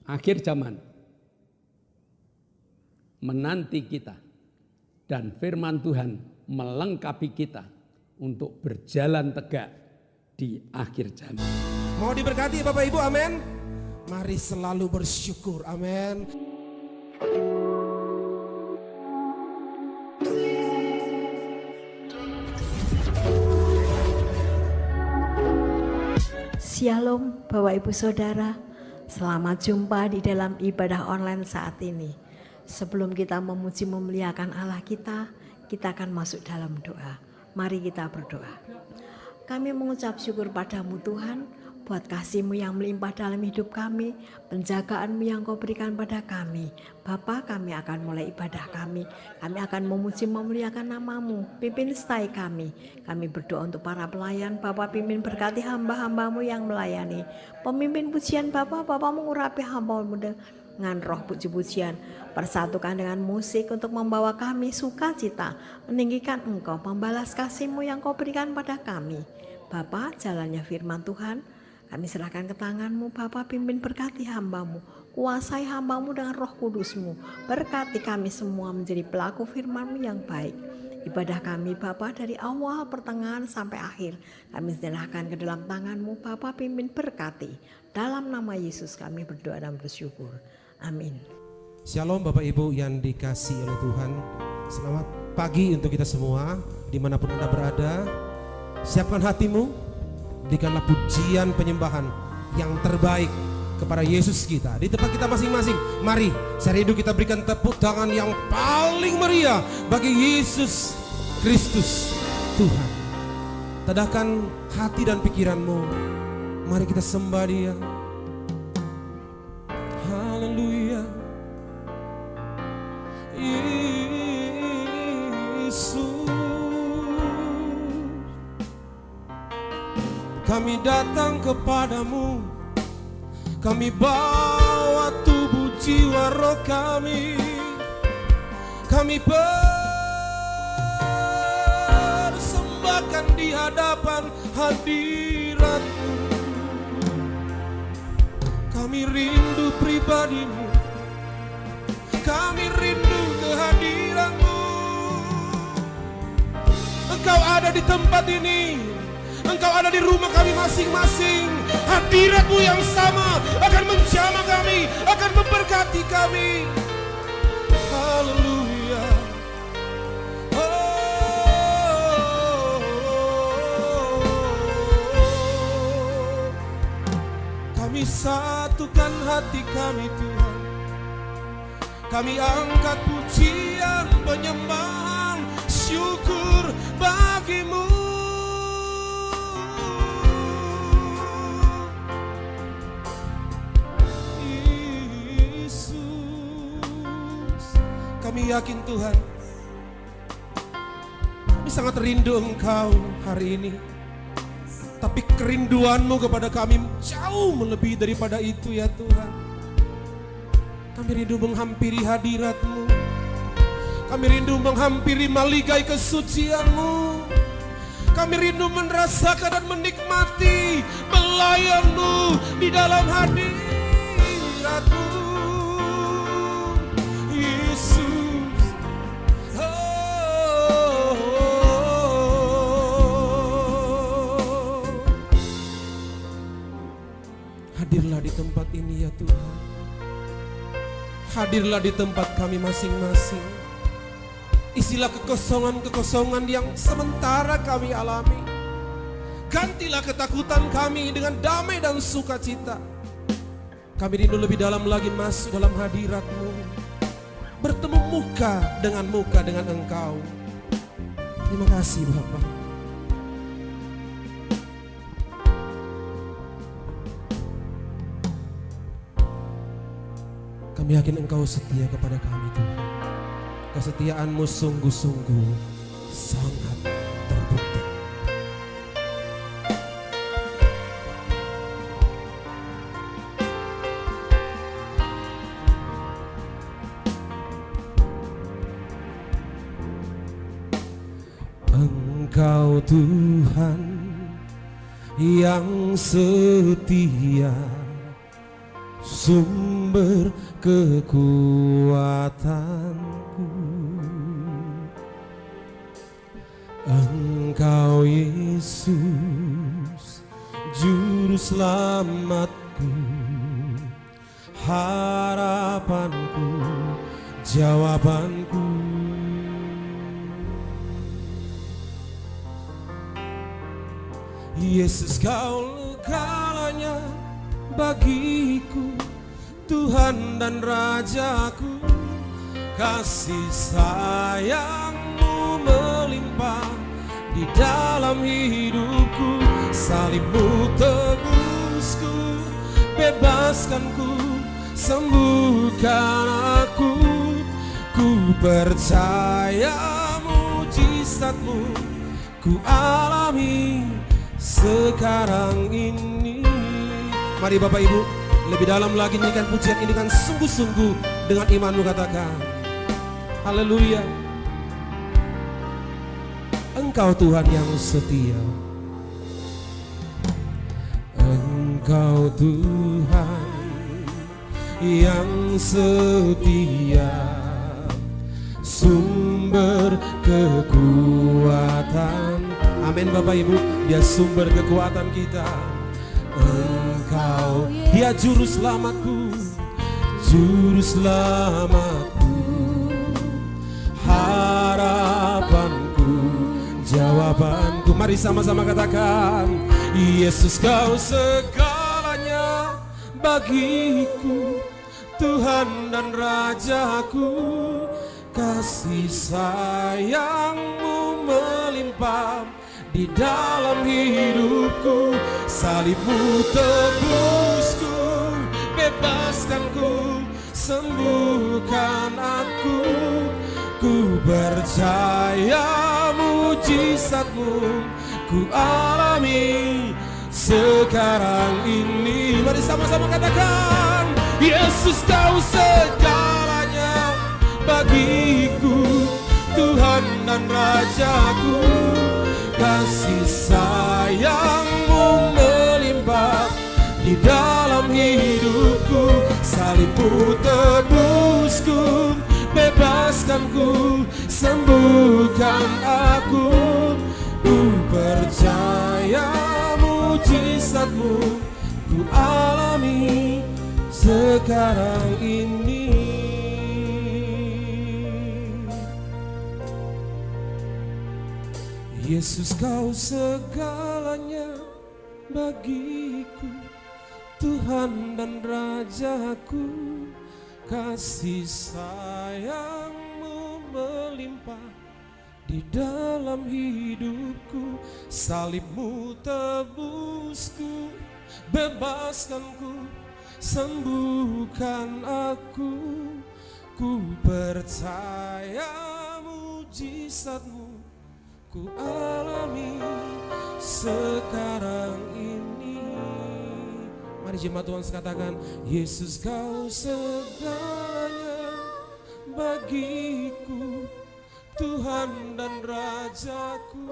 akhir zaman menanti kita dan firman Tuhan melengkapi kita untuk berjalan tegak di akhir zaman. Mau diberkati Bapak Ibu, amin. Mari selalu bersyukur, amin. Shalom Bapak Ibu Saudara, selamat jumpa di dalam ibadah online saat ini. Sebelum kita memuji memuliakan Allah kita akan masuk dalam doa. Mari kita berdoa. Kami mengucap syukur padamu Tuhan, buat kasih-Mu yang melimpah dalam hidup kami, penjagaan-Mu yang Kau berikan pada kami. Bapa, kami akan mulai ibadah kami akan memuji memuliakan nama-Mu, pimpin setai kami berdoa untuk para pelayan. Bapa, pimpin berkati hamba-hamba-Mu yang melayani, pemimpin pujian Bapa mengurapi hamba-Mu dengan roh puji-pujian, persatukan dengan musik untuk membawa kami sukacita, meninggikan Engkau, membalas kasih-Mu yang Kau berikan pada kami. Bapa, jalannya firman Tuhan kami serahkan ke tangan-Mu. Bapa, pimpin berkati hamba-Mu, kuasai hamba-Mu dengan roh kudus-Mu, berkati kami semua menjadi pelaku firman-Mu yang baik. Ibadah kami Bapa dari awal pertengahan sampai akhir kami serahkan ke dalam tangan-Mu. Bapa, pimpin berkati, dalam nama Yesus kami berdoa dan bersyukur, amin. Shalom Bapak Ibu yang dikasihi oleh Tuhan. Selamat pagi untuk kita semua, dimanapun Anda berada. Siapkan hatimu, berikanlah pujian penyembahan yang terbaik kepada Yesus kita. Di tempat kita masing-masing, mari saya rindu kita berikan tepuk tangan yang paling meriah bagi Yesus Kristus Tuhan. Tadahkan hati dan pikiranmu, mari kita sembah Dia. Haleluya. Yesus, kami datang kepadamu, kami bawa tubuh jiwa roh kami persembahkan di hadapan hadirat-Mu. Kami rindu pribadi-Mu, kami rindu kehadiran-Mu. Engkau ada di tempat ini, Engkau ada di rumah kami masing-masing. Hadirat-Mu yang sama akan menjamah kami, akan memberkati kami. Haleluya. Kami satukan hati kami Tuhan, kami angkat pujian, penyembahan, syukur bagi-Mu. Kami yakin Tuhan, kami sangat rindu Engkau hari ini. Tapi kerinduan-Mu kepada kami jauh melebihi daripada itu ya Tuhan. Kami rindu menghampiri hadirat-Mu, kami rindu menghampiri maligai kesucian-Mu, kami rindu merasakan dan menikmati pelayan-Mu di dalam hadirat-Mu. Hadirlah di tempat ini ya Tuhan. Hadirlah di tempat kami masing-masing. Isilah kekosongan-kekosongan yang sementara kami alami. Gantilah ketakutan kami dengan damai dan sukacita. Kami rindu lebih dalam lagi masuk dalam hadirat-Mu, bertemu muka dengan Engkau. Terima kasih Bapak. Kami yakin Engkau setia kepada kami Tuhan. Kesetiaan-Mu sungguh-sungguh sangat terbukti. Engkau Tuhan yang setia, sumber sumber kekuatanku. Engkau Yesus, juru selamatku, harapanku, jawabanku. Yesus, kau segalanya bagiku, Tuhan dan Rajaku. Kasih sayang-Mu melimpah di dalam hidupku. Salib-Mu tebusku, bebaskanku, sembuhkan aku. Ku percaya mujizat-Mu ku alami sekarang ini. Mari Bapak Ibu, lebih dalam lagi nyanyikan pujian ini kan sungguh-sungguh dengan imanmu, katakan haleluya. Engkau Tuhan yang setia, Engkau Tuhan yang setia, sumber kekuatan. Amin Bapak Ibu, Dia sumber kekuatan kita. Engkau, Dia juru selamatku, juru selamatku, harapanku, jawabanku. Mari sama-sama katakan, Yesus, kau segalanya bagiku, Tuhan dan Rajaku. Kasih sayang-Mu melimpah di dalam hidupku. Salib-Mu tebusku, bebaskanku, sembuhkan aku. Ku percaya mujizat-Mu ku alami sekarang ini. Mari sama-sama katakan, Yesus, kau segalanya bagiku, Tuhan dan Rajaku. Kasih sayang-Mu melimpah di dalam hidupku. Salib-Mu tebusku, bebaskanku, sembuhkan aku. Ku percaya mujizat-Mu ku alami sekarang ini. Yesus, kau segalanya bagiku, Tuhan dan Rajaku. Kasih sayang-Mu melimpah di dalam hidupku. Salib-Mu tebusku, bebaskanku, sembuhkan aku. Ku percaya mujizat-Mu ku alami sekarang ini. Mari jemaat Tuhan sekatakan, Yesus, kau segalanya bagiku, Tuhan dan Rajaku.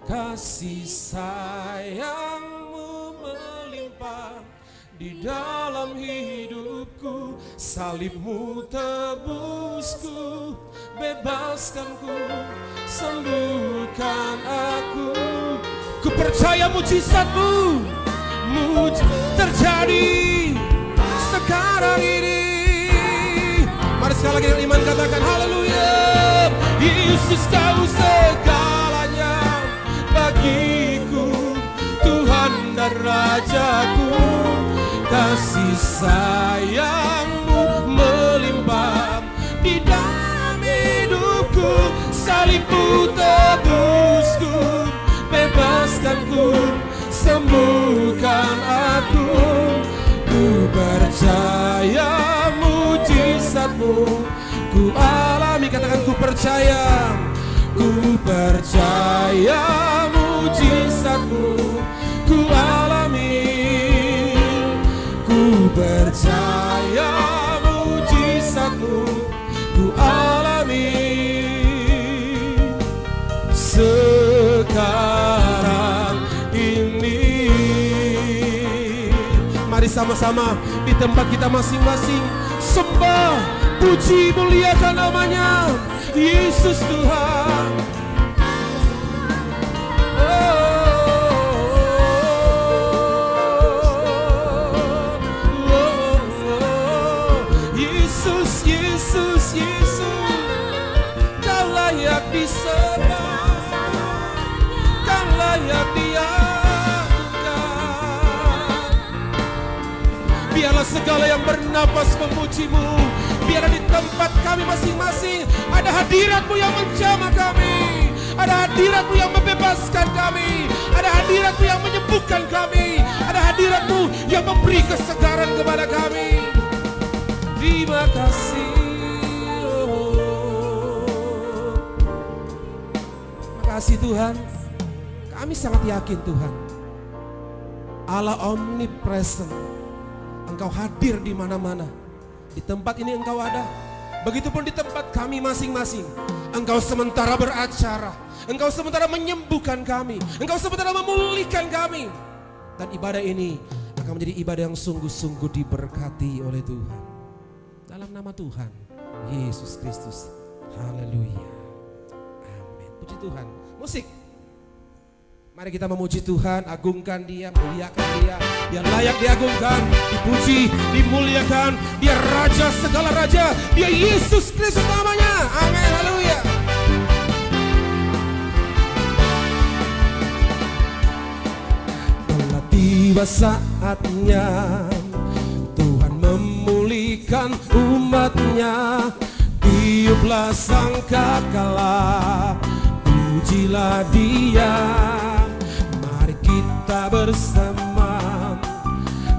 Kasih sayang-Mu melimpah di dalam hidupku. Salib-Mu tebusku, bebaskanku, sembuhkan aku. Ku percaya mujizat-Mu terjadi sekarang ini. Mari sekali lagi dengan iman katakan haleluya. Yesus, kau segalanya bagiku, Tuhan dan Rajaku. Kasih sayang-Mu melimpah di dalam hidupku. Salib-Mu tebusku, bebaskanku, sembuhkan aku. Ku percaya mujizat-Mu ku alami. Katakan, ku percaya. Ku percaya mujizat-Mu ku alami. Ku percaya mujizat-Mu ku alami sekarang ini. Mari sama-sama di tempat kita masing-masing sembah, puji, muliakan namanya Yesus Tuhan. Yesus, Yesus, Yesus, Kau layak disembah, Kau layak diagungkan. Biarlah segala yang bernapas memuji-Mu. Biarlah di tempat kami masing-masing ada hadirat-Mu yang menjamah kami, ada hadirat-Mu yang membebaskan kami, ada hadirat-Mu yang menyembuhkan kami, ada hadirat-Mu yang memberi kesegaran kepada kami. Terima kasih. Terima kasih Tuhan. Kami sangat yakin Tuhan, Allah omnipresent, Engkau hadir di mana-mana. Di tempat ini Engkau ada, begitupun di tempat kami masing-masing. Engkau sementara beracara, Engkau sementara menyembuhkan kami, Engkau sementara memulihkan kami. Dan ibadah ini akan menjadi ibadah yang sungguh-sungguh diberkati oleh Tuhan. Dalam nama Tuhan Yesus Kristus. Haleluya. Amin. Puji Tuhan. Musik. Mari kita memuji Tuhan, agungkan Dia, muliakan Dia. Dia layak diagungkan, dipuji, dimuliakan. Dia Raja segala Raja, Dia Yesus Kristus namanya. Amin, haleluya. Telah tiba saatnya Tuhan memulihkan umatnya. Tiuplah sangkakala, pujilah Dia. Kita bersama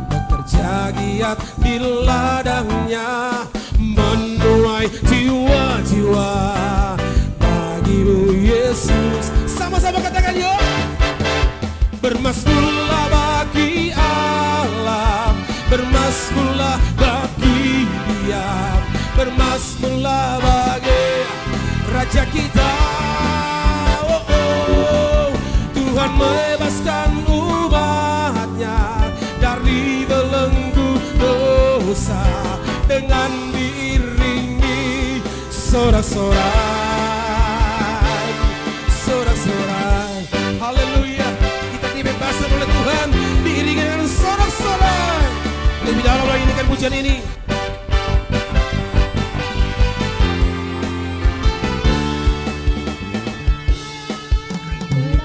bekerja giat di ladangnya, menuai jiwa-jiwa bagi-Mu Yesus. Sama-sama katakan yuk. Bermasmurlah bagi Allah, bermasmurlah bagi Dia, bermasmurlah bagi Raja kita. Tuhan membebaskan umatnya dari belenggu dosa dengan diiringi sorak-sorai, sorak-sorai. Haleluya. Kita dibebaskan oleh Tuhan, diiringi dengan sorak-sorai. Lebih dalam lagi nyanyikan pujian ini.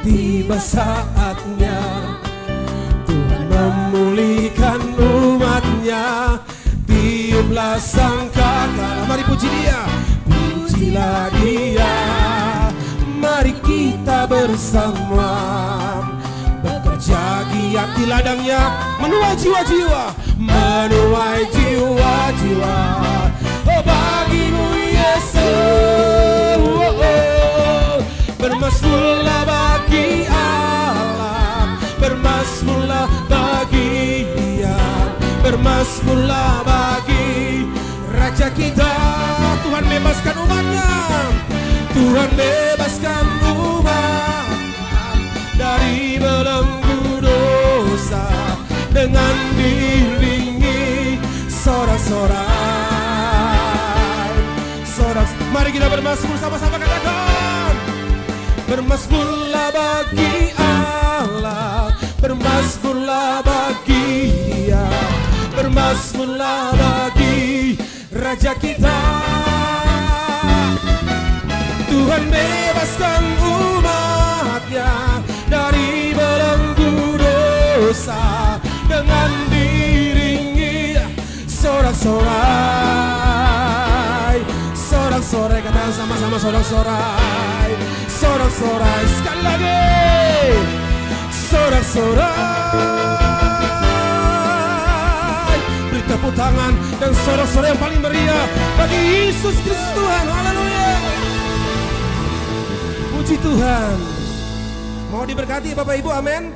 Tiba saatnya Tuhan memulihkan umatnya. Tiuplah sangkakala, mari puji Dia, pujilah Dia. Mari kita bersama bekerja giat di ladangnya, menuai jiwa-jiwa, menuai jiwa-jiwa. Oh bagi-Mu Yesus, oh, oh. Bermasmurlah bagi Allah, bermasmurlah bagi Dia, bermasmurlah bagi Raja kita. Tuhan bebaskan umatnya, Tuhan bebaskan umatnya dari belenggu dosa dengan diiringi sorak-sorai, sorak. Mari kita bermasmur sama-sama, katakan. Bermasmurlah bagi Allah, bermasmurlah bagi Dia, bermasmurlah bagi Raja kita. Tuhan bebaskan umatnya dari belenggu dosa dengan diiringi sorak-sorai, sorak-sorai. Katakan sama-sama, sorak-sorai, sorak-sorai. Sekali lagi, sorak-sorai. Beri tepuk tangan dan sorak-sorai yang paling meriah bagi Yesus Kristus Tuhan. Haleluya. Puji Tuhan. Mau diberkati Bapak Ibu, amin.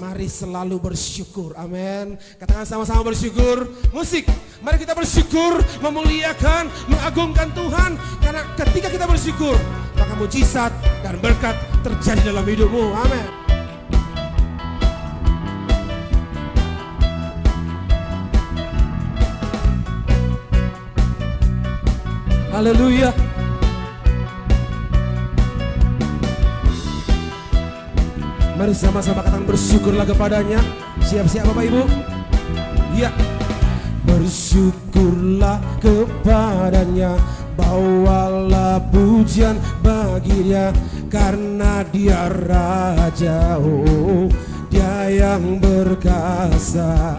Mari selalu bersyukur, amin. Katakan sama-sama bersyukur. Musik, mari kita bersyukur, memuliakan, mengagungkan Tuhan. Karena ketika kita bersyukur, maka mujizat dan berkat terjadi dalam hidupmu, amin. Haleluya. Mari sama-sama katakan bersyukurlah kepadanya. Siap-siap Bapak Ibu. Ya. Bersyukurlah kepadanya, bawalah pujian bagi Dia, karena Dia Raja, oh Dia yang berkuasa.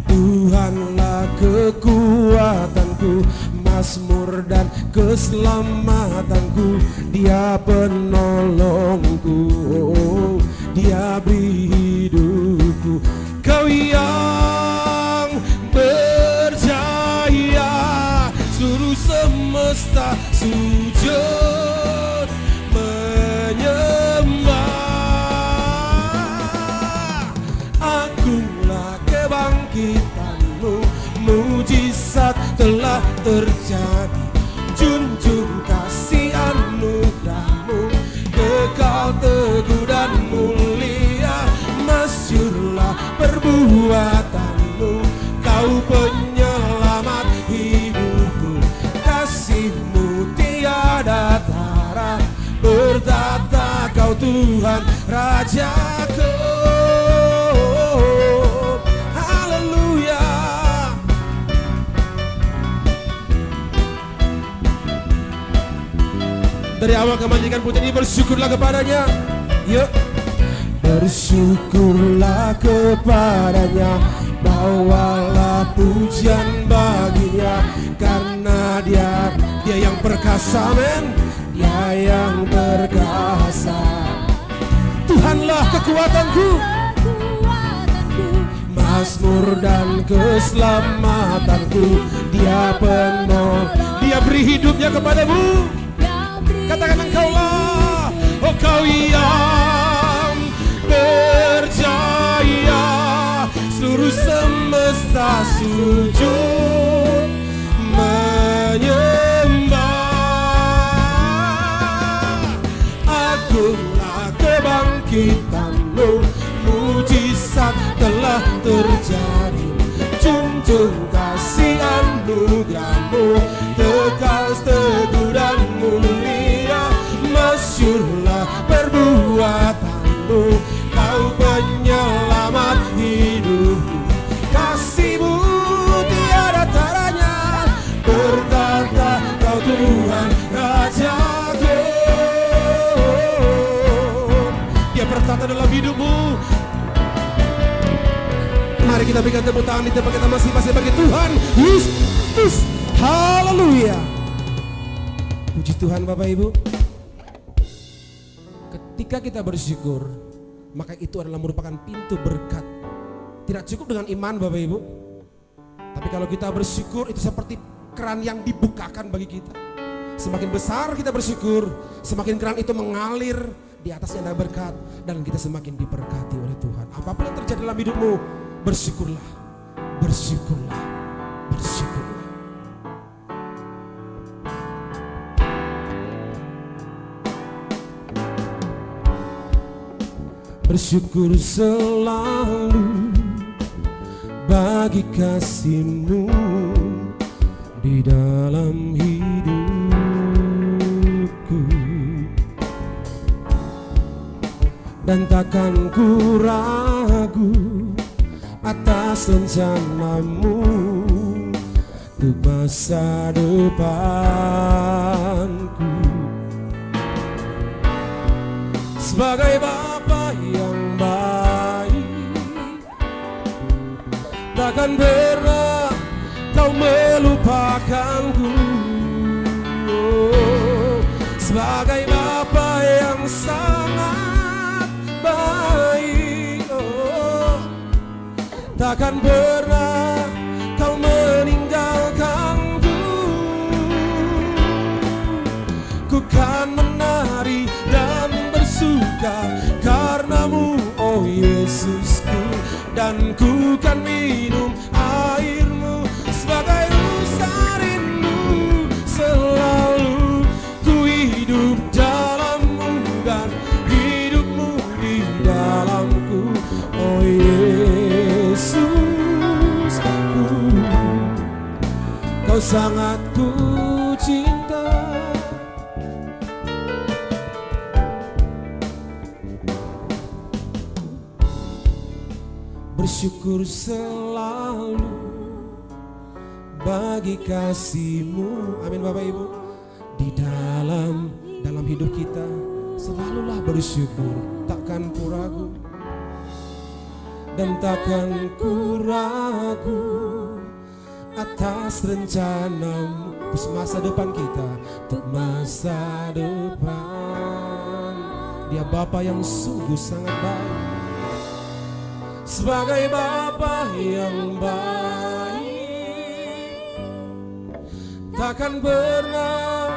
Tuhanlah kekuatanku, mazmur dan keselamatanku, Dia penolongku, oh, Dia beri hidupku. Kau yang berjaya, seluruh semesta sujud menyembah. Agunglah kebangkitanmu, mujizat telah terjadi. Junjung kasih anugerahmu, kekal teguh dan mulia. Masyurlah perbuatanmu, Kau penyelamat hidupku. Kasih-Mu tiada tara, bertata Kau Tuhan Rajaku. Haleluya. Dari awal kemanjikan pujian ini, bersyukurlah kepadanya. Yuk. Bersyukurlah kepadanya, bawalah pujian baginya, karena Dia yang perkasa, men. Dia yang perkasa. Tuhanlah kekuatanku, mazmur dan keselamatanku, Dia penolong. Dia beri hidupnya kepadamu. Katakan Engkaulah, oh Kau yang berjaya, seluruh semesta sujud menyembah. Agunglah kebangkitanmu, mujizat telah terjadi. Junjung kasih anugerahmu, kekal teguh dan mulia. Masyurlah perbuatanmu, Kau penyelamat hidupku. Kasih-Mu tiada taranya, bertata Kau Tuhan Rajaku. Dia bertata dalam hidupmu. Mari kita berikan tepuk tangan di tempat kita masing-masing bagi Tuhan Yesus. Haleluya. Puji Tuhan Bapak Ibu. Ketika kita bersyukur, maka itu adalah merupakan pintu berkat. Tidak cukup dengan iman Bapak Ibu, tapi kalau kita bersyukur itu seperti keran yang dibukakan bagi kita. Semakin besar kita bersyukur, semakin keran itu mengalir, di atasnya ada berkat, dan kita semakin diberkati oleh Tuhan. Apapun yang terjadi dalam hidupmu, bersyukurlah, bersyukurlah, bersyukurlah. Bersyukur selalu bagi kasih-Mu di dalam hidupku, dan takkan ku ragu atas rencana-Mu untuk masa depanku. Sebagai Bapa yang baik, takkan pernah Kau melupakanku. Sebagai Bapa yang sangat baik, takkan pernah Kau meninggalkanku. Ku kan menari dan bersuka karena-Mu, oh Yesusku, dan ku kan minum air-Mu sebagai rasa rindu. Selalu ku hidup dalam-Mu dan hidup-Mu di dalamku, oh Yesusku. Kau sangat ku cinta. Bersyukur selalu bagi kasih-Mu. Amin Bapak Ibu. Di dalam hidup kita selalulah bersyukur, takkan ku ragu dan takkan ku ragu atas rencana-Mu untuk masa depan kita, untuk masa depan. Dia Bapa yang sungguh sangat baik. Sebagai Bapa yang baik, takkan pernah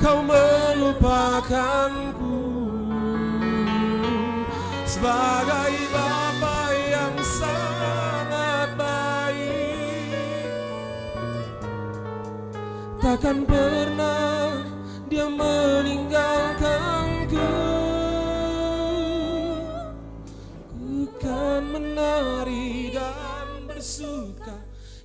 Kau melupakanku. Sebagai Bapa yang sangat baik, takkan pernah Dia meninggalkanku. Ku kan menari dan bersuka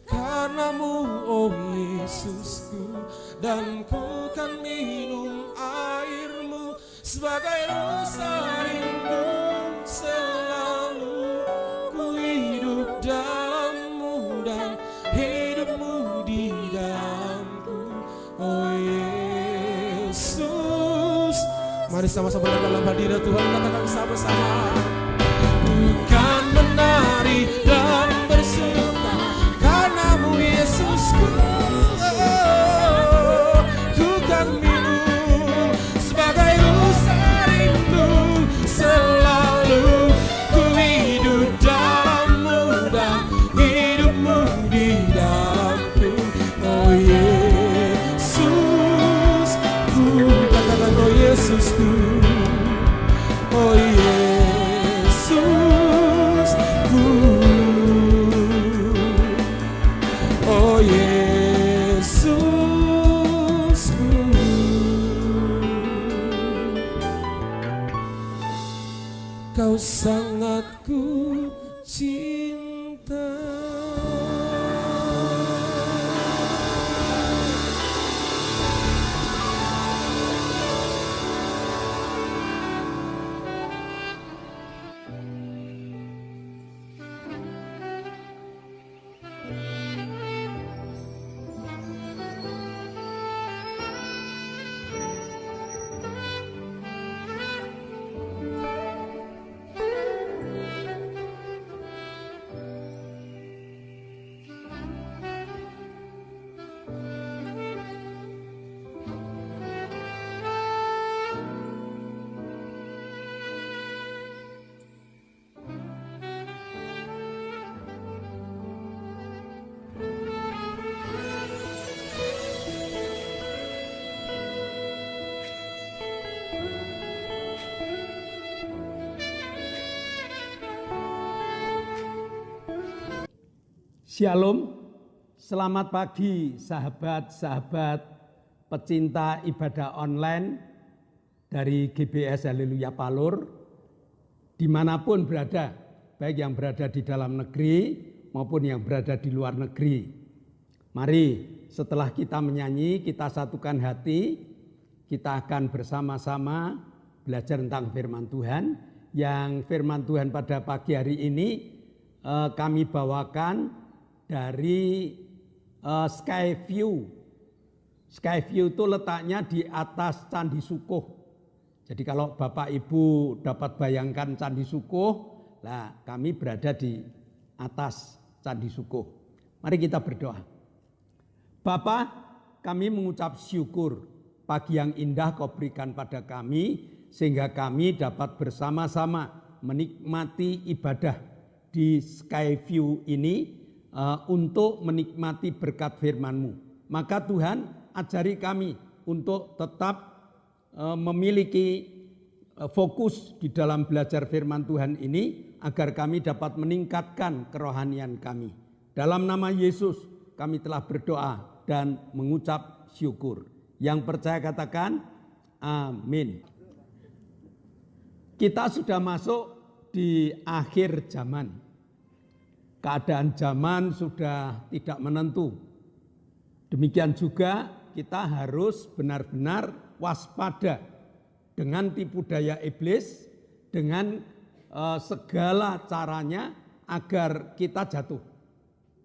karena-Mu, oh Yesusku, dan ku kan minum air-Mu sebagai rasa rindu. Selalu ku hidup dalam-Mu dan hidup-Mu di dalamku, oh Yesus. Mari sama-sama dalam hadirat Tuhan katakan sama-sama. Ku kan menari dan bersuka karena-Mu Yesusku. Ku kan minum sebagai rasa rindu. Selalu ku hidup dalam-Mu dan hidup-Mu di dalamku, oh Yesus. Ku katakan oh Yesusku, oh Yesus. Oh Yesusku, Kau sangat ku cinta. Shalom, selamat pagi sahabat-sahabat pecinta ibadah online dari GBS Haleluya Palur, dimanapun berada, baik yang berada di dalam negeri maupun yang berada di luar negeri. Mari setelah kita menyanyi, kita satukan hati, kita akan bersama-sama belajar tentang firman Tuhan. Yang firman Tuhan pada pagi hari ini kami bawakan dari Skyview. Skyview itu letaknya di atas Candi Sukuh. Jadi kalau Bapak Ibu dapat bayangkan Candi Sukuh, nah kami berada di atas Candi Sukuh. Mari kita berdoa. Bapa, kami mengucap syukur pagi yang indah Kau berikan pada kami, sehingga kami dapat bersama-sama menikmati ibadah di Skyview ini untuk menikmati berkat firman-Mu. Maka Tuhan, ajari kami untuk tetap memiliki fokus di dalam belajar firman Tuhan ini, agar kami dapat meningkatkan kerohanian kami. Dalam nama Yesus kami telah berdoa dan mengucap syukur. Yang percaya katakan amin. Kita sudah masuk di akhir zaman. Keadaan zaman sudah tidak menentu. Demikian juga kita harus benar-benar waspada dengan tipu daya iblis, dengan segala caranya agar kita jatuh.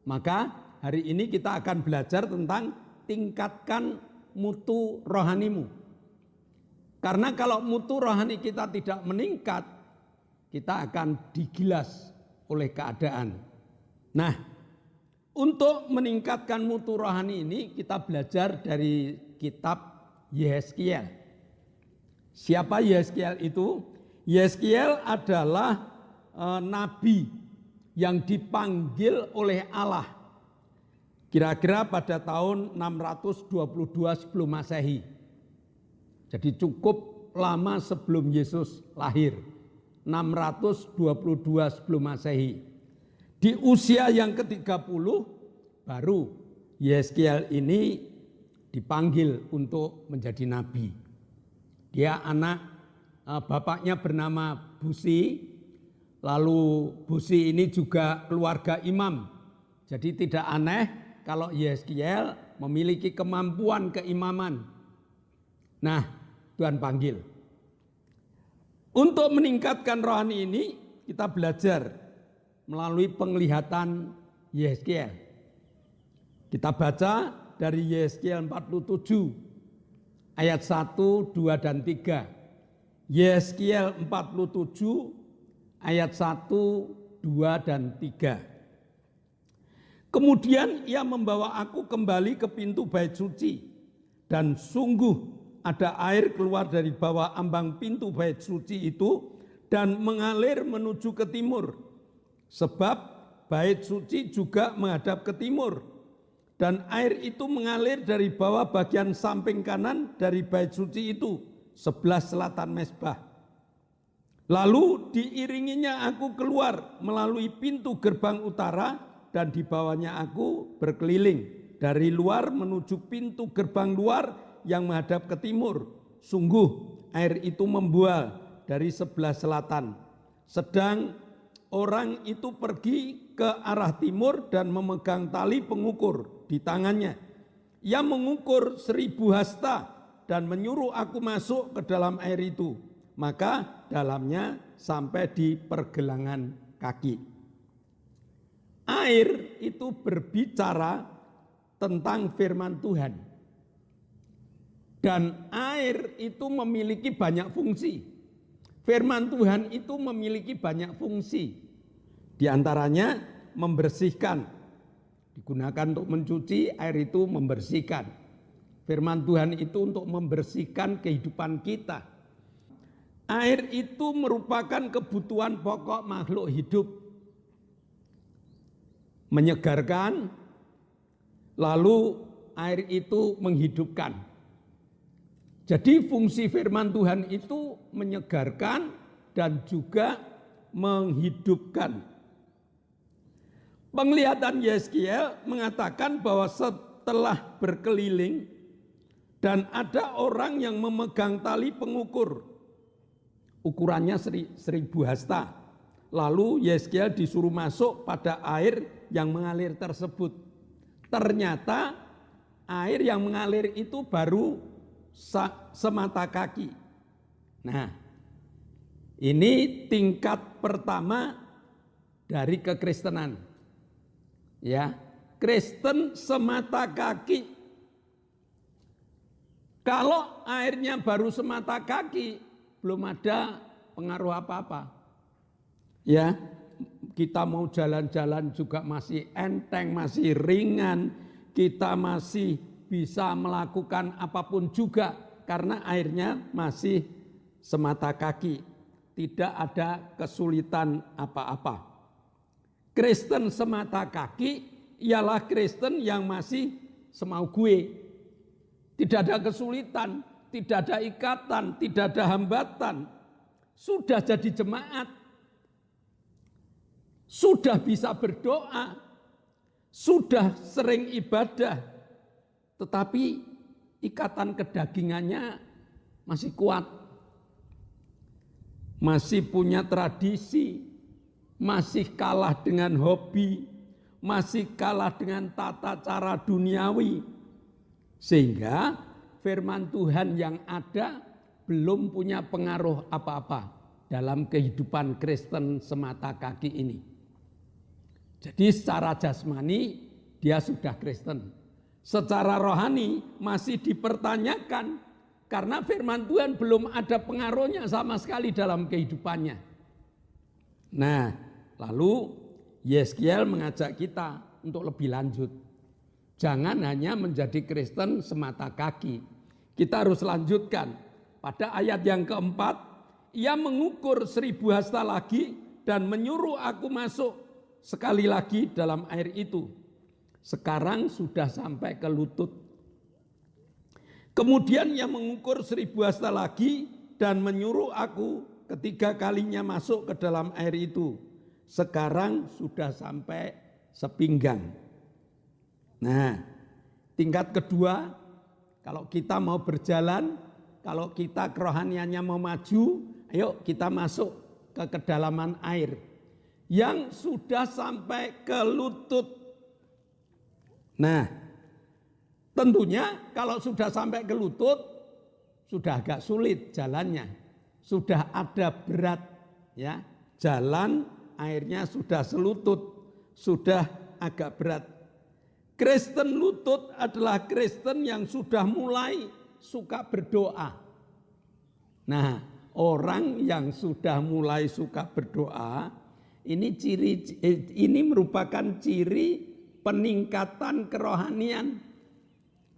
Maka hari ini kita akan belajar tentang tingkatkan mutu rohanimu. Karena kalau mutu rohani kita tidak meningkat, kita akan digilas oleh keadaan. Nah, untuk meningkatkan mutu rohani ini kita belajar dari kitab Yehezkiel. Siapa Yehezkiel itu? Yehezkiel adalah nabi yang dipanggil oleh Allah. Kira-kira pada tahun 622 sebelum Masehi. Jadi cukup lama sebelum Yesus lahir. 622 sebelum Masehi. Di usia yang ke-30 baru Yehezkiel ini dipanggil untuk menjadi nabi. Dia anak, bapaknya bernama Buzi, lalu Buzi ini juga keluarga imam. Jadi tidak aneh kalau Yehezkiel memiliki kemampuan keimaman. Nah, Tuhan panggil. Untuk meningkatkan rohani ini kita belajar melalui penglihatan Yehezkiel. Kita baca dari Yehezkiel 47 ayat 1, 2 dan 3. Yehezkiel 47 ayat 1, 2 dan 3. Kemudian ia membawa aku kembali ke pintu bait suci, dan sungguh ada air keluar dari bawah ambang pintu bait suci itu dan mengalir menuju ke timur. Sebab bait suci juga menghadap ke timur, dan air itu mengalir dari bawah bagian samping kanan dari bait suci itu, sebelah selatan mezbah. Lalu diiringinya aku keluar melalui pintu gerbang utara, dan di bawahnya aku berkeliling dari luar menuju pintu gerbang luar yang menghadap ke timur. Sungguh air itu membual dari sebelah selatan. Sedang orang itu pergi ke arah timur dan memegang tali pengukur di tangannya. Ia mengukur 1000 hasta dan menyuruh aku masuk ke dalam air itu. Maka dalamnya sampai di pergelangan kaki. Air itu berbicara tentang firman Tuhan. Dan air itu memiliki banyak fungsi. Firman Tuhan itu memiliki banyak fungsi. Di antaranya membersihkan. Digunakan untuk mencuci, air itu membersihkan. Firman Tuhan itu untuk membersihkan kehidupan kita. Air itu merupakan kebutuhan pokok makhluk hidup. Menyegarkan, lalu air itu menghidupkan. Jadi fungsi firman Tuhan itu menyegarkan dan juga menghidupkan. Penglihatan Yehezkiel mengatakan bahwa setelah berkeliling dan ada orang yang memegang tali pengukur, ukurannya 1000 hasta. Lalu Yehezkiel disuruh masuk pada air yang mengalir tersebut. Ternyata air yang mengalir itu baru semata kaki. Nah, ini tingkat pertama dari kekristenan. Ya, Kristen semata kaki. Kalau airnya baru semata kaki, belum ada pengaruh apa-apa. Ya, kita mau jalan-jalan juga masih enteng, masih ringan, kita masih bisa melakukan apapun juga karena airnya masih semata kaki, tidak ada kesulitan apa-apa. Kristen semata kaki ialah Kristen yang masih semau gue, tidak ada kesulitan, tidak ada ikatan, tidak ada hambatan, sudah jadi jemaat, sudah bisa berdoa, sudah sering ibadah, tetapi ikatan kedagingannya masih kuat, masih punya tradisi, masih kalah dengan hobi, masih kalah dengan tata cara duniawi, Sehingga firman Tuhan yang ada belum punya pengaruh apa-apa dalam kehidupan Kristen semata kaki ini. Jadi secara jasmani dia sudah Kristen. Secara rohani masih dipertanyakan karena firman Tuhan belum ada pengaruhnya sama sekali dalam kehidupannya. Nah, lalu Yeskiel mengajak kita untuk lebih lanjut. Jangan hanya menjadi Kristen semata kaki. Kita harus lanjutkan. Pada ayat yang keempat, ia mengukur 1000 hasta lagi dan menyuruh aku masuk sekali lagi dalam air itu. Sekarang sudah sampai ke lutut. Kemudian ia mengukur 1000 hasta lagi dan menyuruh aku ketiga kalinya masuk ke dalam air itu. Sekarang sudah sampai sepinggang. Nah, tingkat kedua, kalau kita mau berjalan, kalau kita kerohaniannya mau maju, ayo kita masuk ke kedalaman air yang sudah sampai ke lutut. Nah, tentunya kalau sudah sampai ke lutut, sudah agak sulit jalannya, sudah ada berat, ya, jalan airnya sudah selutut, sudah agak berat. Kristen lutut adalah Kristen yang sudah mulai suka berdoa. Nah, orang yang sudah mulai suka berdoa, ini merupakan ciri peningkatan kerohanian.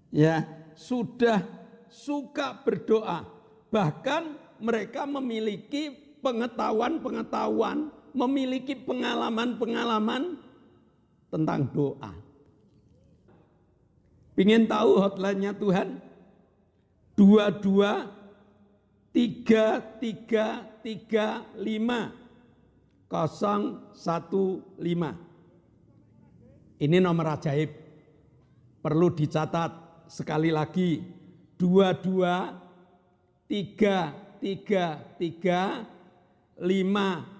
Ya, sudah suka berdoa. Bahkan mereka memiliki pengetahuan-pengetahuan, memiliki pengalaman-pengalaman tentang doa. Ingin tahu hotline-nya Tuhan? 223335 015. Ini nomor ajaib. Perlu dicatat sekali lagi. 223335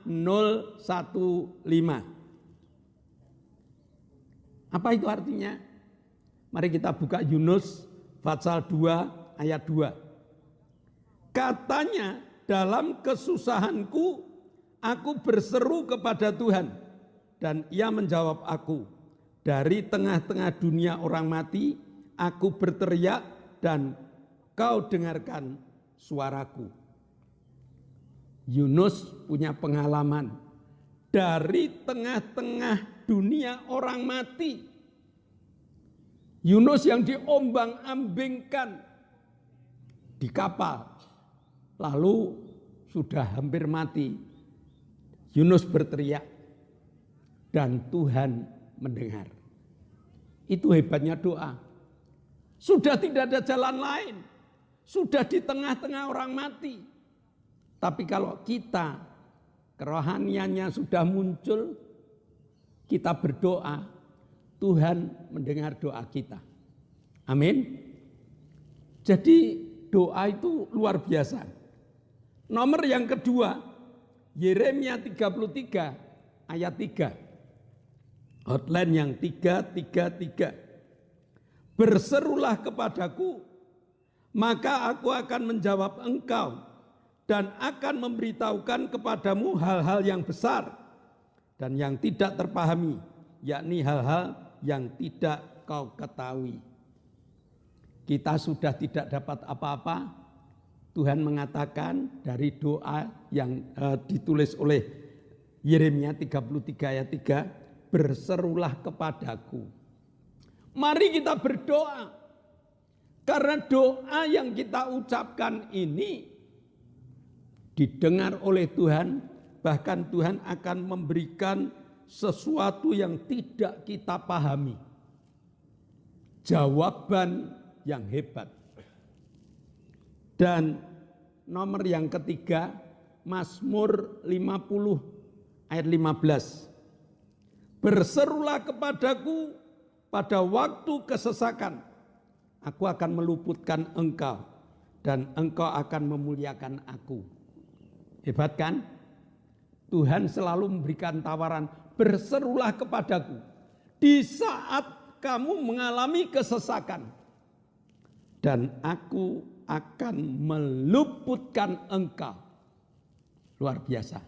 015. Apa itu artinya? Mari kita buka Yunus pasal 2 ayat 2. Katanya, dalam kesusahanku aku berseru kepada Tuhan dan ia menjawab aku. Dari tengah-tengah dunia orang mati aku berteriak dan kau dengarkan suaraku. Yunus punya pengalaman dari tengah-tengah dunia orang mati. Yunus yang diombang-ambingkan di kapal, lalu sudah hampir mati. Yunus berteriak dan Tuhan mendengar. Itu hebatnya doa. Sudah tidak ada jalan lain, sudah di tengah-tengah orang mati. Tapi kalau kita kerohaniannya sudah muncul, kita berdoa, Tuhan mendengar doa kita. Amin. Jadi doa itu luar biasa. Nomor yang kedua, Yeremia 33 ayat 3. Hotline yang 333. Berserulah kepadaku, maka aku akan menjawab engkau dan akan memberitahukan kepadamu hal-hal yang besar dan yang tidak terpahami, yakni hal-hal yang tidak kau ketahui. Kita sudah tidak dapat apa-apa. Tuhan mengatakan dari doa yang ditulis oleh Yeremia 33 ayat 3, berserulah kepadaku. Mari kita berdoa. Karena doa yang kita ucapkan ini didengar oleh Tuhan, bahkan Tuhan akan memberikan sesuatu yang tidak kita pahami. Jawaban yang hebat. Dan nomor yang ketiga, Mazmur 50 ayat 15. Berserulah kepadaku pada waktu kesesakan. Aku akan meluputkan engkau dan engkau akan memuliakan aku. Hebat kan? Tuhan selalu memberikan tawaran, berserulah kepadaku di saat kamu mengalami kesesakan. dan aku akan meluputkan engkau. Luar biasa.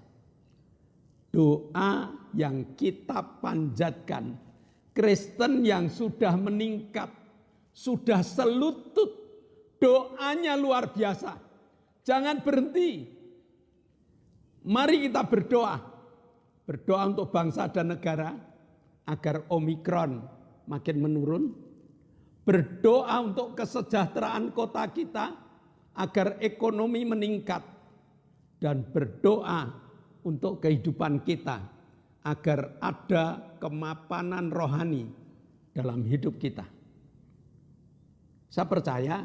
Doa yang kita panjatkan, Kristen yang sudah meningkat, sudah selutut, doanya luar biasa. Jangan berhenti. Mari kita berdoa. Berdoa untuk bangsa dan negara agar Omikron makin menurun. Berdoa untuk kesejahteraan kota kita agar ekonomi meningkat. Dan berdoa untuk kehidupan kita agar ada kemapanan rohani dalam hidup kita. Saya percaya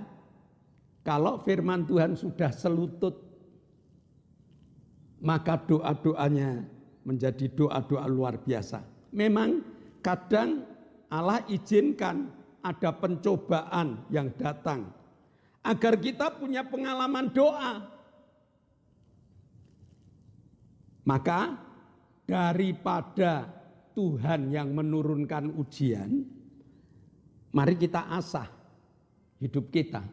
kalau firman Tuhan sudah selutut, maka doa-doanya menjadi doa-doa luar biasa. Memang kadang Allah izinkan ada pencobaan yang datang agar kita punya pengalaman doa. Maka daripada Tuhan yang menurunkan ujian, mari kita asah hidup kita.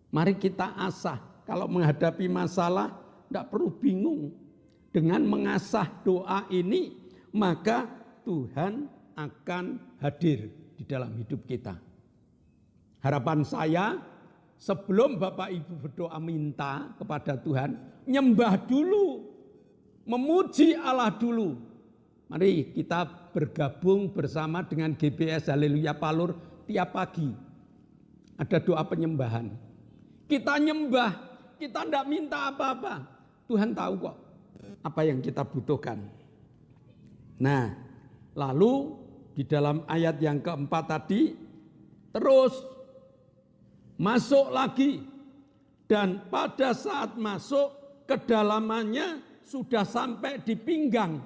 Mari kita asah, kalau menghadapi masalah tidak perlu bingung. Dengan mengasah doa ini, maka Tuhan akan hadir di dalam hidup kita. Harapan saya, sebelum Bapak Ibu berdoa minta kepada Tuhan, nyembah dulu, memuji Allah dulu. Mari kita bergabung bersama dengan GBS Haleluya Palur tiap pagi. Ada doa penyembahan. Kita nyembah, kita tidak minta apa-apa. Tuhan tahu kok apa yang kita butuhkan. Nah, lalu di dalam ayat yang keempat tadi, terus masuk lagi. Dan pada saat masuk, kedalamannya sudah sampai di pinggang.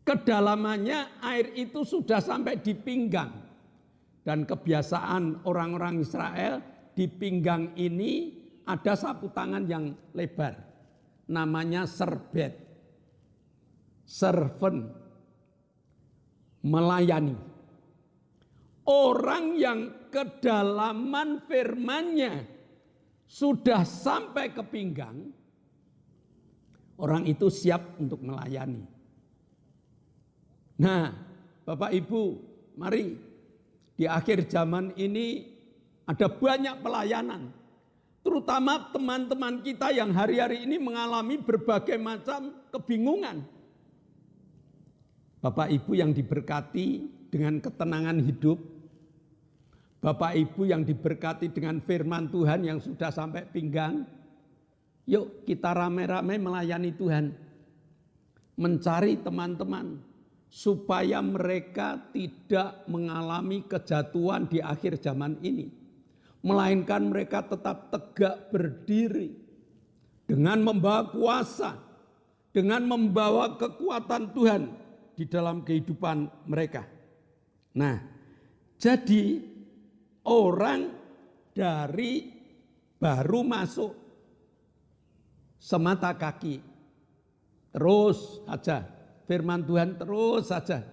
Kedalamannya air itu sudah sampai di pinggang. Dan kebiasaan orang-orang Israel, di pinggang ini ada sapu tangan yang lebar. Namanya serbet. Servant. Melayani. Orang yang kedalaman firman-Nya sudah sampai ke pinggang, orang itu siap untuk melayani. Nah, Bapak Ibu, mari di akhir zaman ini ada banyak pelayanan. Terutama teman-teman kita yang hari-hari ini mengalami berbagai macam kebingungan. Bapak Ibu yang diberkati dengan ketenangan hidup, Bapak Ibu yang diberkati dengan firman Tuhan yang sudah sampai pinggang, yuk kita rame-rame melayani Tuhan. Mencari teman-teman supaya mereka tidak mengalami kejatuhan di akhir zaman ini. Melainkan mereka tetap tegak berdiri dengan membawa kuasa, dengan membawa kekuatan Tuhan di dalam kehidupan mereka. Nah, jadi orang dari baru masuk semata kaki, terus saja firman Tuhan terus saja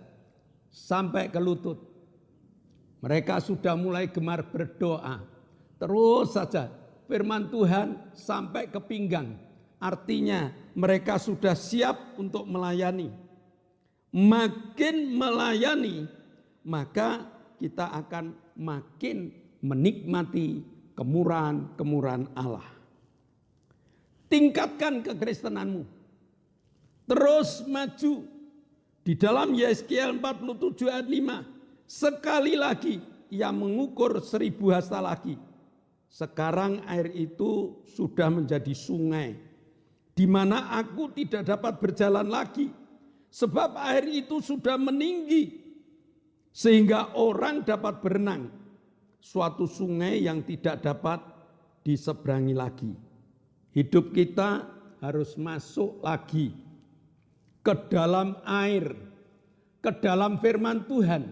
sampai ke lutut. Mereka sudah mulai gemar berdoa, terus saja firman Tuhan sampai ke pinggang. Artinya mereka sudah siap untuk melayani. Makin melayani, maka kita akan makin menikmati kemurahan-kemurahan Allah. Tingkatkan kekristenanmu. Terus maju. Di dalam Yeskiel 47 ayat 5. Sekali lagi ia mengukur 1000 hasta lagi. Sekarang air itu sudah menjadi sungai. Di mana aku tidak dapat berjalan lagi. Sebab air itu sudah meninggi. Sehingga orang dapat berenang. Suatu sungai yang tidak dapat diseberangi lagi. Hidup kita harus masuk lagi ke dalam air, ke dalam firman Tuhan,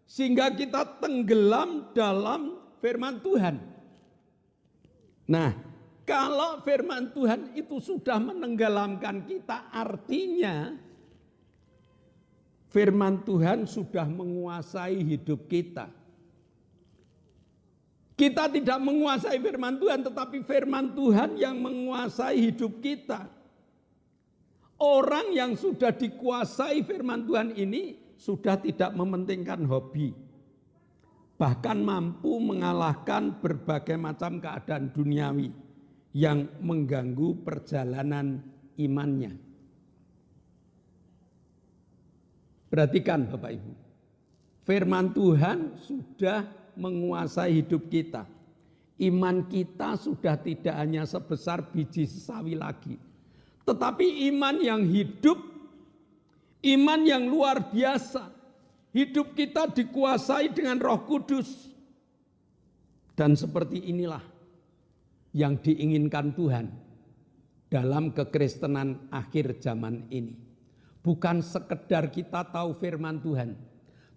sehingga kita tenggelam dalam firman Tuhan. Nah, kalau firman Tuhan itu sudah menenggelamkan kita, artinya firman Tuhan sudah menguasai hidup kita. Kita tidak menguasai firman Tuhan, tetapi firman Tuhan yang menguasai hidup kita. Orang yang sudah dikuasai firman Tuhan ini sudah tidak mementingkan hobi. Bahkan mampu mengalahkan berbagai macam keadaan duniawi yang mengganggu perjalanan imannya. Perhatikan Bapak Ibu, firman Tuhan sudah menguasai hidup kita. Iman kita sudah tidak hanya sebesar biji sesawi lagi, tetapi iman yang hidup, iman yang luar biasa. Hidup kita dikuasai dengan Roh Kudus. Dan seperti inilah yang diinginkan Tuhan dalam kekristenan akhir zaman ini. Bukan sekedar kita tahu firman Tuhan,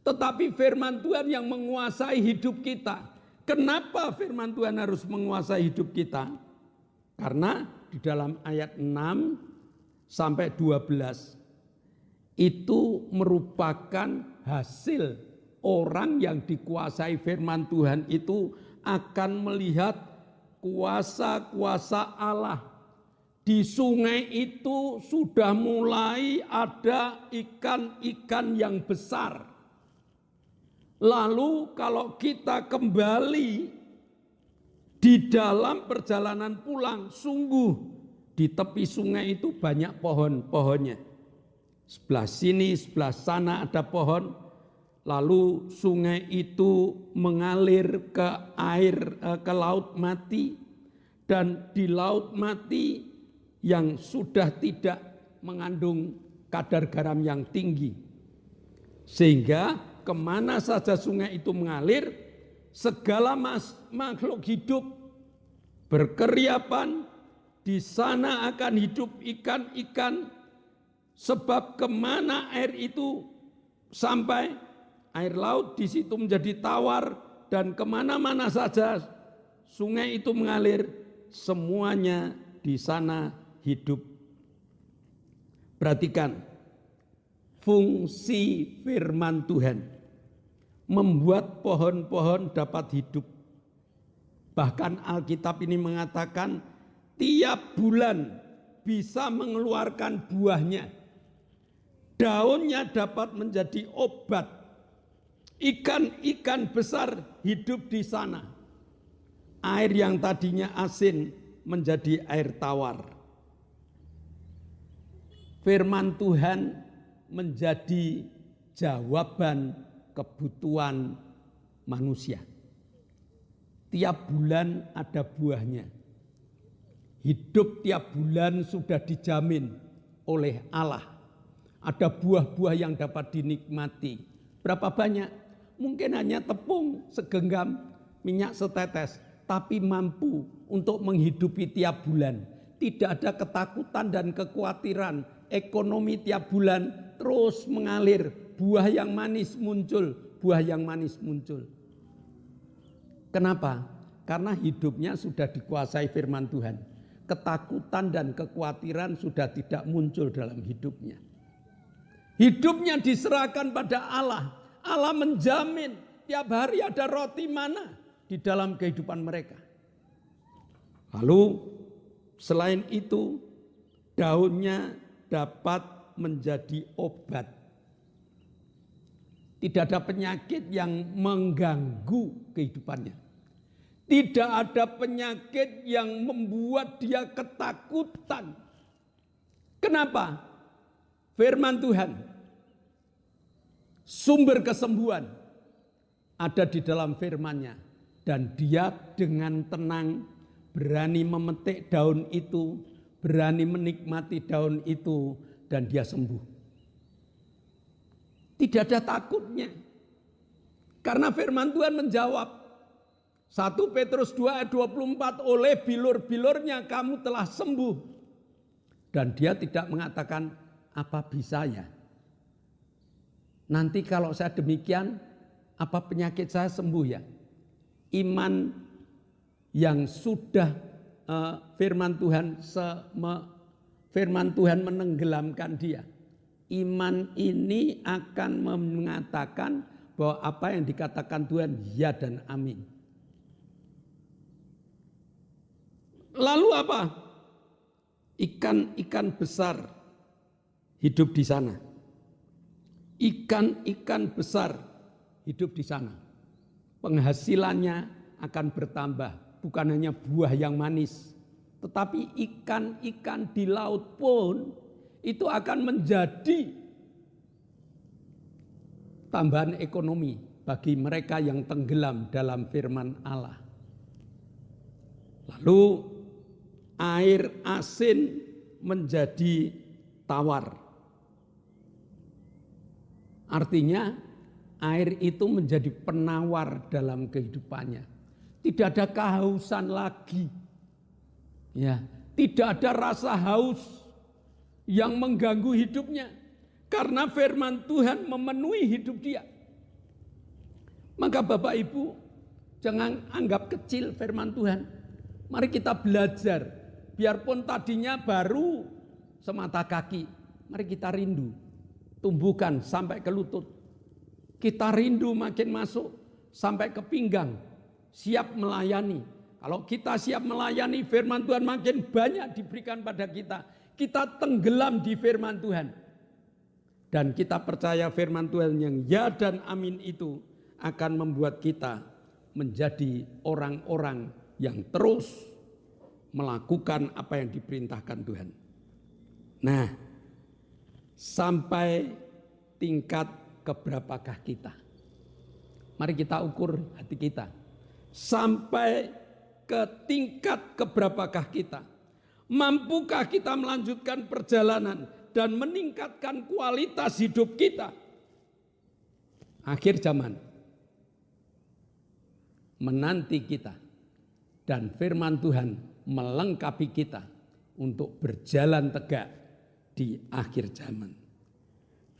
tetapi firman Tuhan yang menguasai hidup kita. Kenapa firman Tuhan harus menguasai hidup kita? Karena di dalam ayat 6 sampai 12 itu merupakan hasil orang yang dikuasai firman Tuhan itu akan melihat kuasa-kuasa Allah. Di sungai itu sudah mulai ada ikan-ikan yang besar. Lalu kalau kita kembali di dalam perjalanan pulang, sungguh di tepi sungai itu banyak pohon-pohonnya. Sebelah sini, sebelah sana ada pohon. Lalu sungai itu mengalir ke ke laut mati. Dan di laut mati yang sudah tidak mengandung kadar garam yang tinggi. Sehingga kemana saja sungai itu mengalir, segala makhluk hidup berkeriapan, di sana akan hidup ikan-ikan, sebab kemana air itu sampai, air laut di situ menjadi tawar, dan kemana-mana saja sungai itu mengalir, semuanya di sana hidup. Perhatikan, fungsi firman Tuhan membuat pohon-pohon dapat hidup. Bahkan Alkitab ini mengatakan tiap bulan bisa mengeluarkan buahnya. Daunnya dapat menjadi obat. Ikan-ikan besar hidup di sana. Air yang tadinya asin menjadi air tawar. Firman Tuhan menjadi jawaban kebutuhan manusia. Tiap bulan ada buahnya. Hidup tiap bulan sudah dijamin oleh Allah. Ada buah-buah yang dapat dinikmati. Berapa banyak? Mungkin hanya tepung segenggam, minyak setetes, tapi mampu untuk menghidupi tiap bulan. Tidak ada ketakutan dan kekhawatiran. Ekonomi tiap bulan terus mengalir. Buah yang manis muncul, buah yang manis muncul. Kenapa? Karena hidupnya sudah dikuasai firman Tuhan. Ketakutan dan kekhawatiran sudah tidak muncul dalam hidupnya. Hidupnya diserahkan pada Allah. Allah menjamin tiap hari ada roti mana di dalam kehidupan mereka. Lalu selain itu daunnya dapat menjadi obat. Tidak ada penyakit yang mengganggu kehidupannya. Tidak ada penyakit yang membuat dia ketakutan. Kenapa? Firman Tuhan, sumber kesembuhan ada di dalam firman-Nya. Dan dia dengan tenang berani memetik daun itu, berani menikmati daun itu, dan dia sembuh. Tidak ada takutnya. Karena firman Tuhan menjawab, 1 Petrus 2 ayat 24, oleh bilur-bilurnya kamu telah sembuh. Dan dia tidak mengatakan, apa bisa ya? Nanti kalau saya demikian, apa penyakit saya sembuh ya? Iman yang sudah firman Tuhan menenggelamkan dia. Iman ini akan mengatakan bahwa apa yang dikatakan Tuhan ya dan amin. Lalu apa? Ikan-ikan besar hidup di sana. Ikan-ikan besar hidup di sana. Penghasilannya akan bertambah, bukan hanya buah yang manis, tetapi ikan-ikan di laut pun itu akan menjadi tambahan ekonomi bagi mereka yang tenggelam dalam firman Allah. Lalu air asin menjadi tawar. Artinya air itu menjadi penawar dalam kehidupannya. Tidak ada kehausan lagi. Ya, tidak ada rasa haus yang mengganggu hidupnya. Karena firman Tuhan memenuhi hidup dia. Maka Bapak Ibu, jangan anggap kecil firman Tuhan. Mari kita belajar. Biarpun tadinya baru semata kaki, mari kita rindu. Tumbuhkan sampai ke lutut. Kita rindu makin masuk sampai ke pinggang. Siap melayani. Kalau kita siap melayani, firman Tuhan makin banyak diberikan pada kita. Kita tenggelam di firman Tuhan. Dan kita percaya firman Tuhan yang ya dan amin itu akan membuat kita menjadi orang-orang yang terus melakukan apa yang diperintahkan Tuhan. Nah, sampai tingkat keberapakah kita? Mari kita ukur hati kita. Sampai ke tingkat keberapakah kita? Mampukah kita melanjutkan perjalanan dan meningkatkan kualitas hidup kita? Akhir zaman menanti kita dan firman Tuhan melengkapi kita untuk berjalan tegak di akhir zaman.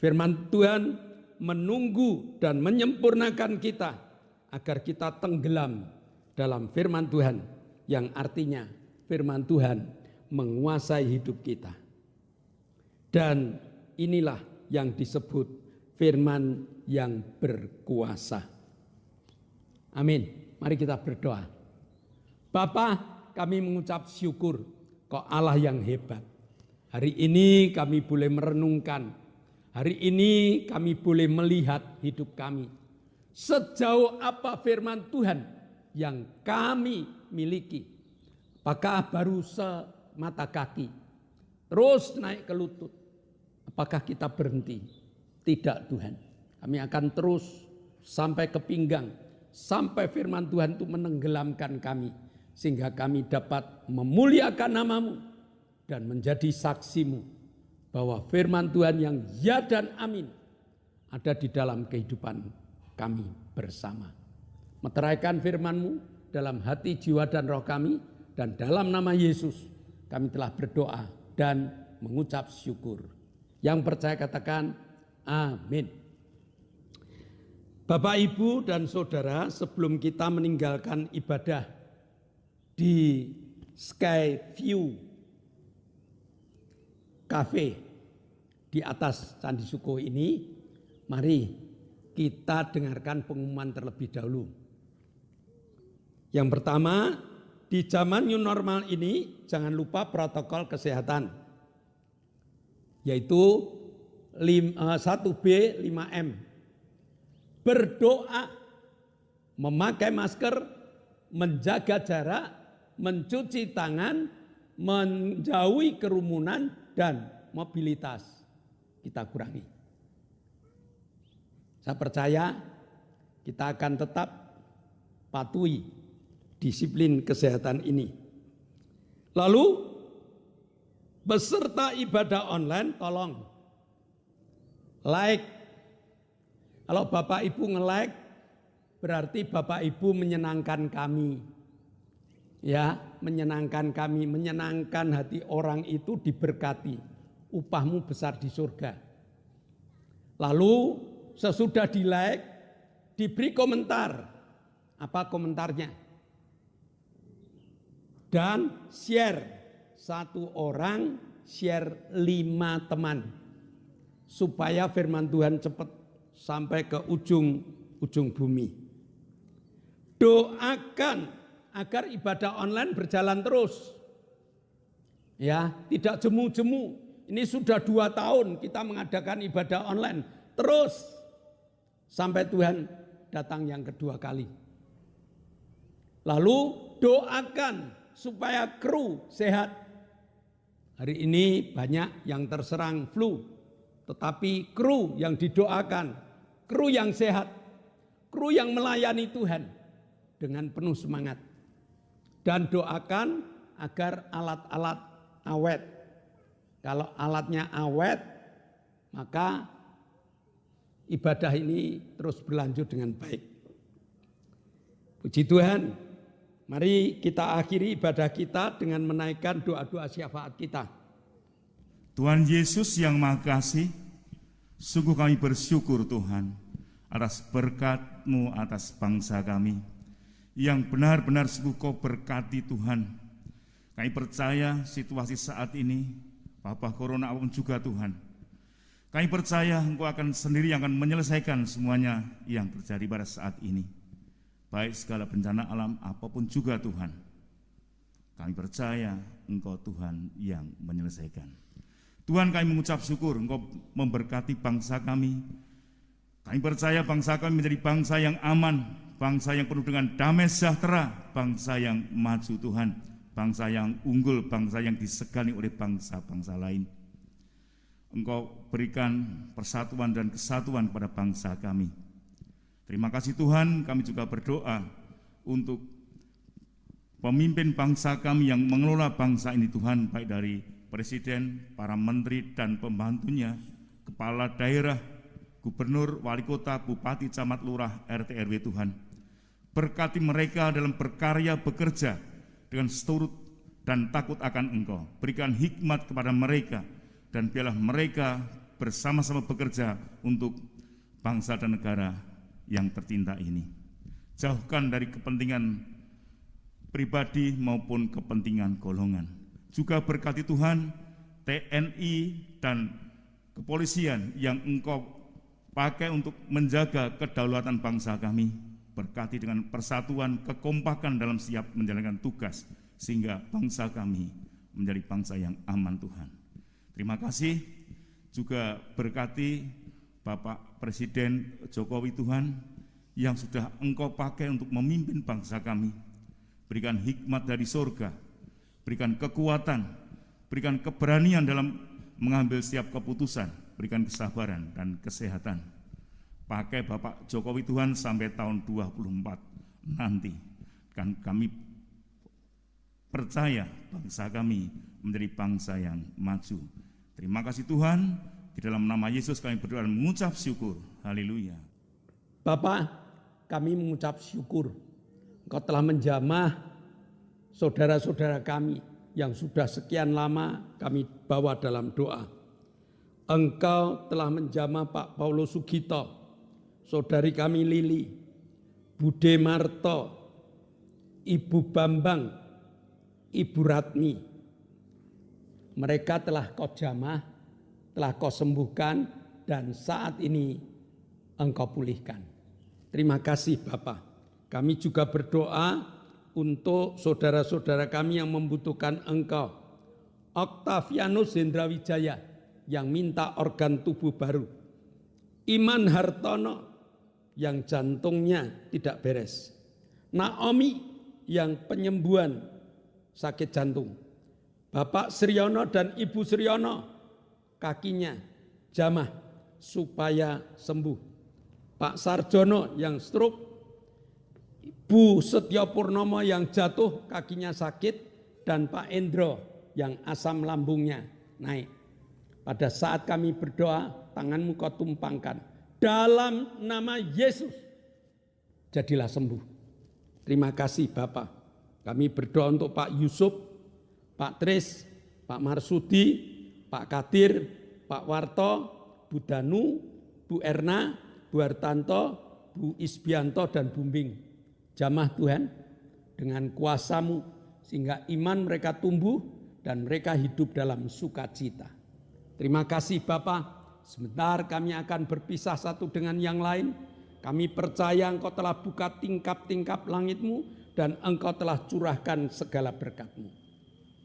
Firman Tuhan menunggu dan menyempurnakan kita agar kita tenggelam dalam firman Tuhan, yang artinya firman Tuhan menguasai hidup kita. Dan inilah yang disebut firman yang berkuasa. Amin. Mari kita berdoa. Bapa, kami mengucap syukur kok Allah yang hebat. Hari ini kami boleh merenungkan. Hari ini kami boleh melihat hidup kami. Sejauh apa firman Tuhan yang kami miliki. Apakah baru semata kaki? Terus naik ke lutut. Apakah kita berhenti? Tidak Tuhan. Kami akan terus sampai ke pinggang. Sampai firman Tuhan itu menenggelamkan kami. Sehingga kami dapat memuliakan nama-Mu dan menjadi saksi-Mu bahwa firman Tuhan yang ya dan amin ada di dalam kehidupan kami bersama. Meteraikan firman-Mu dalam hati, jiwa, dan roh kami, dan dalam nama Yesus kami telah berdoa dan mengucap syukur. Yang percaya katakan amin. Bapak, Ibu, dan Saudara, sebelum kita meninggalkan ibadah di Skyview Cafe di atas Candi Suko ini, mari kita dengarkan pengumuman terlebih dahulu. Yang pertama, di zaman new normal ini jangan lupa protokol kesehatan, yaitu 1B 5M. Berdoa, memakai masker, menjaga jarak, mencuci tangan, menjauhi kerumunan, dan mobilitas kita kurangi. Saya percaya kita akan tetap patuhi disiplin kesehatan ini. Lalu peserta ibadah online tolong like. Kalau Bapak Ibu nge-like berarti Bapak Ibu menyenangkan kami. Ya, menyenangkan kami, menyenangkan hati orang itu diberkati. Upahmu besar di surga. Lalu sesudah di-like, diberi komentar. Apa komentarnya? Dan share, 1 orang share 5 teman. Supaya firman Tuhan cepat sampai ke ujung bumi. Doakan agar ibadah online berjalan terus. Ya, tidak jemu-jemu. Ini sudah 2 tahun kita mengadakan ibadah online. Terus sampai Tuhan datang yang kedua kali. Lalu doakan supaya kru sehat. Hari ini banyak yang terserang flu. Tetapi kru yang didoakan, kru yang sehat, kru yang melayani Tuhan dengan penuh semangat. Dan doakan agar alat-alat awet. Kalau alatnya awet, maka ibadah ini terus berlanjut dengan baik. Puji Tuhan, mari kita akhiri ibadah kita dengan menaikkan doa-doa syafaat kita. Tuhan Yesus yang Maha Kasih, sungguh kami bersyukur Tuhan atas berkat-Mu atas bangsa kami, yang benar-benar sungguh Kau berkati Tuhan. Kami percaya situasi saat ini, wabah corona apapun juga Tuhan, kami percaya Engkau akan sendiri yang akan menyelesaikan semuanya yang terjadi pada saat ini. Baik segala bencana alam apapun juga Tuhan, kami percaya Engkau Tuhan yang menyelesaikan. Tuhan, kami mengucap syukur Engkau memberkati bangsa kami. Kami percaya bangsa kami menjadi bangsa yang aman, bangsa yang penuh dengan damai sejahtera, bangsa yang maju Tuhan, bangsa yang unggul, bangsa yang disegani oleh bangsa-bangsa lain. Engkau berikan persatuan dan kesatuan kepada bangsa kami. Terima kasih Tuhan, kami juga berdoa untuk pemimpin bangsa kami yang mengelola bangsa ini Tuhan, baik dari Presiden, para menteri dan pembantunya, kepala daerah, gubernur, wali kota, bupati, camat, lurah, RT, RW Tuhan. Berkati mereka dalam berkarya bekerja dengan seturut dan takut akan Engkau. Berikan hikmat kepada mereka dan biarlah mereka bersama-sama bekerja untuk bangsa dan negara yang tercinta ini. Jauhkan dari kepentingan pribadi maupun kepentingan golongan. Juga berkati Tuhan TNI dan kepolisian yang Engkau pakai untuk menjaga kedaulatan bangsa kami. Berkati dengan persatuan, kekompakan dalam siap menjalankan tugas, sehingga bangsa kami menjadi bangsa yang aman Tuhan. Terima kasih. Juga berkati Bapak Presiden Jokowi Tuhan, yang sudah Engkau pakai untuk memimpin bangsa kami. Berikan hikmat dari surga, berikan kekuatan, berikan keberanian dalam mengambil setiap keputusan, berikan kesabaran dan kesehatan. Pakai Bapak Jokowi Tuhan sampai tahun 2024 nanti. Kan kami percaya bangsa kami menjadi bangsa yang maju. Terima kasih Tuhan, di dalam nama Yesus kami berdoa dan mengucap syukur. Haleluya. Bapak, kami mengucap syukur Engkau telah menjamah saudara-saudara kami yang sudah sekian lama kami bawa dalam doa. Engkau telah menjamah Pak Paulus Sugito, saudari kami Lili, Bude Marto, Ibu Bambang, Ibu Ratmi. Mereka telah Kau jamah, telah Kau sembuhkan, dan saat ini Engkau pulihkan. Terima kasih Bapak. Kami juga berdoa untuk saudara-saudara kami yang membutuhkan Engkau. Octavianus Hendrawijaya yang minta organ tubuh baru. Iman Hartono yang jantungnya tidak beres. Naomi yang penyembuhan sakit jantung. Bapak Sriono dan Ibu Sriono kakinya jamah supaya sembuh. Pak Sarjono yang stroke. Bu Setyo Purnomo yang jatuh kakinya sakit, dan Pak Endro yang asam lambungnya naik. Pada saat kami berdoa, tanganmu Kau tumpangkan. Dalam nama Yesus, jadilah sembuh. Terima kasih Bapak. Kami berdoa untuk Pak Yusuf, Pak Tris, Pak Marsudi, Pak Kadir, Pak Warto, Bu Danu, Bu Erna, Bu Hartanto, Bu Isbianto, dan Bumbing. Jamah Tuhan dengan kuasa-Mu sehingga iman mereka tumbuh dan mereka hidup dalam sukacita. Terima kasih Bapak. Sebentar kami akan berpisah satu dengan yang lain. Kami percaya Engkau telah buka tingkap-tingkap langit-Mu dan Engkau telah curahkan segala berkat-Mu.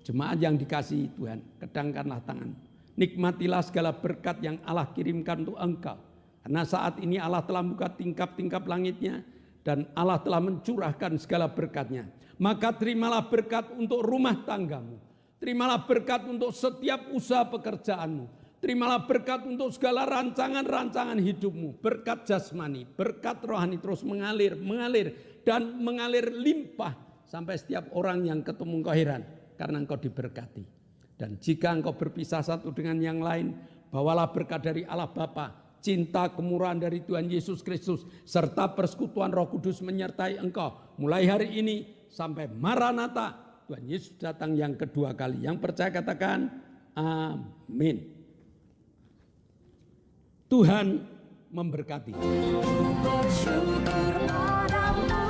Jemaat yang dikasihi Tuhan, kedangkanlah tangan. Nikmatilah segala berkat yang Allah kirimkan untuk engkau. Karena saat ini Allah telah membuka tingkap-tingkap langitnya dan Allah telah mencurahkan segala berkatnya. Maka terimalah berkat untuk rumah tanggamu. Terimalah berkat untuk setiap usaha pekerjaanmu. Terimalah berkat untuk segala rancangan-rancangan hidupmu. Berkat jasmani, berkat rohani terus mengalir dan mengalir limpah. Sampai setiap orang yang ketemu engkau heran karena engkau diberkati. Dan jika engkau berpisah satu dengan yang lain, bawalah berkat dari Allah Bapa, cinta kemurahan dari Tuhan Yesus Kristus, serta persekutuan Roh Kudus menyertai engkau. Mulai hari ini sampai Maranatha, Tuhan Yesus datang yang kedua kali. Yang percaya katakan amin. Tuhan memberkati. Bersyukur padamu